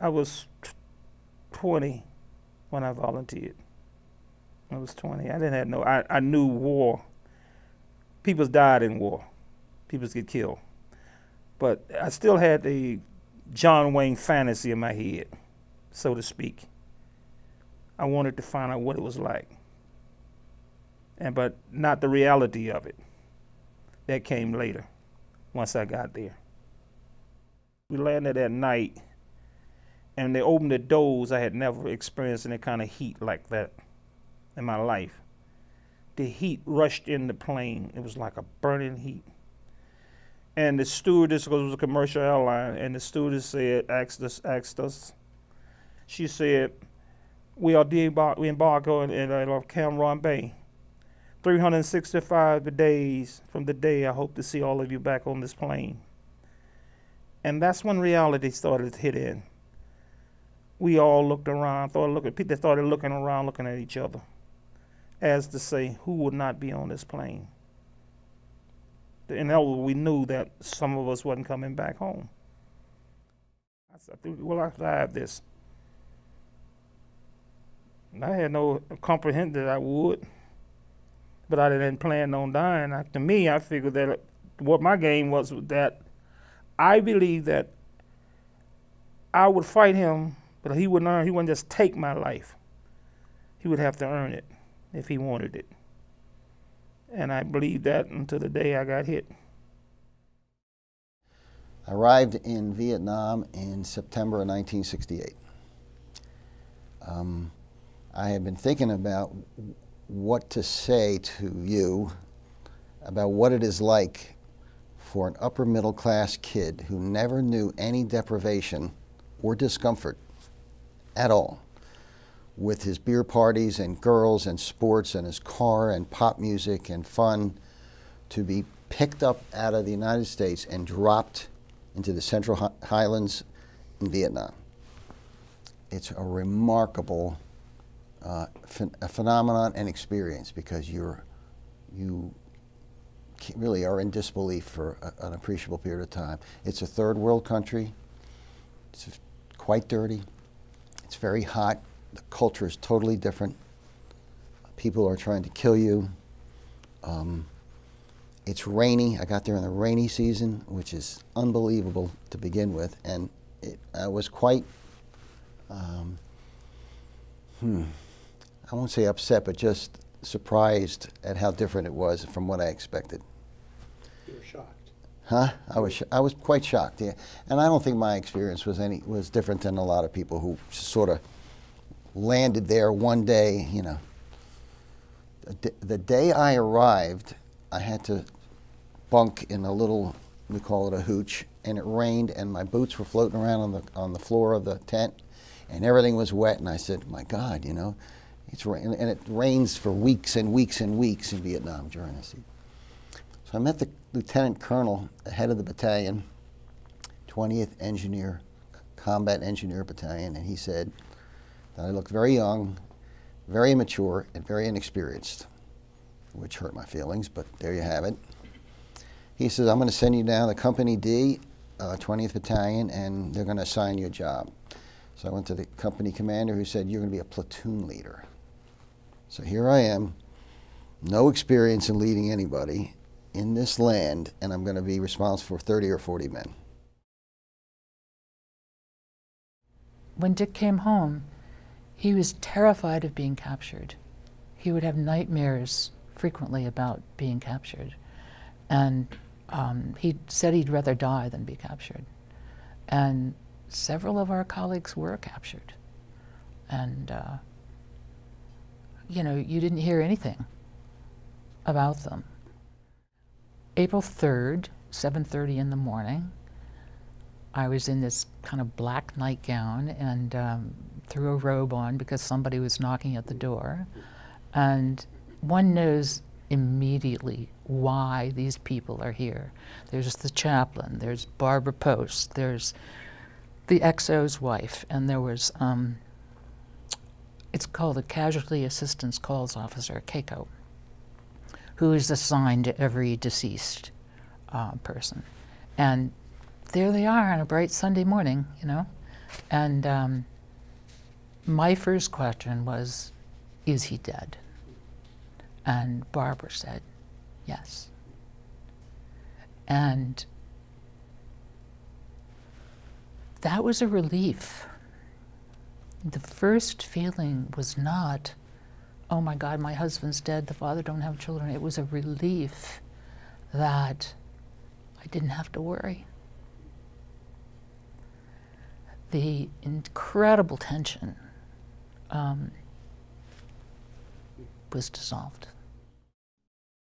I was 20 when I volunteered. I was 20. I didn't have no, I knew war. People died in war. People get killed. But I still had the John Wayne fantasy in my head, so to speak. I wanted to find out what it was like. But not the reality of it. That came later, once I got there. We landed at night, and they opened the doors. I had never experienced any kind of heat like that in my life. The heat rushed in the plane. It was like a burning heat. And the stewardess, because it was a commercial airline, and the stewardess said, asked us, she said, we embark on Cameron Bay. 365 days from the day I hope to see all of you back on this plane. And that's when reality started to hit in. We all looked around, people started looking around, looking at each other, as to say, who would not be on this plane? And we knew that some of us wasn't coming back home. I said, well, I have this. And I had no comprehension that I would, but I didn't plan on dying. To me, I figured that what my game was that I believed that I would fight him, but he wouldn't just take my life. He would have to earn it if he wanted it. And I believed that until the day I got hit. I arrived in Vietnam in September of 1968. I had been thinking about what to say to you about what it is like for an upper middle class kid who never knew any deprivation or discomfort at all, with his beer parties and girls and sports and his car and pop music and fun, to be picked up out of the United States and dropped into the Central Highlands in Vietnam. It's a remarkable phenomenon and experience, because you really are in disbelief for an appreciable period of time. It's a third world country. It's quite dirty. It's very hot. The culture is totally different. People are trying to kill you. It's rainy. I got there in the rainy season, which is unbelievable to begin with, and I was quite, I won't say upset, but just surprised at how different it was from what I expected. You were shocked. Huh? I was quite shocked, yeah. And I don't think my experience was different than a lot of people who sort of landed there one day, you know. The day I arrived, I had to bunk in a little, we call it a hooch, and it rained, and my boots were floating around on the floor of the tent, and everything was wet, and I said, my God, you know, it's rain, and it rains for weeks and weeks and weeks in Vietnam during this season. So I met the lieutenant colonel, the head of the battalion, 20th Combat Engineer Battalion, and he said that I looked very young, very immature, and very inexperienced, which hurt my feelings, but there you have it. He says, I'm going to send you down to Company D, 20th Battalion, and they're going to assign you a job. So I went to the company commander, who said, you're going to be a platoon leader. So here I am, no experience in leading anybody in this land, and I'm going to be responsible for 30 or 40 men. When Dick came home, he was terrified of being captured. He would have nightmares frequently about being captured. And he said he'd rather die than be captured. And several of our colleagues were captured. And, you know, you didn't hear anything about them. April 3rd, 7:30 in the morning, I was in this kind of black nightgown and threw a robe on because somebody was knocking at the door. And one knows immediately why these people are here. There's the chaplain, there's Barbara Post, there's the XO's wife, and there was, it's called a Casualty Assistance Calls Officer, CACO, who is assigned to every deceased person. And there they are on a bright Sunday morning, you know, And my first question was, is he dead? And Barbara said, yes. And that was a relief. The first feeling was not, oh my God, my husband's dead, the father don't have children. It was a relief that I didn't have to worry. The incredible tension was dissolved.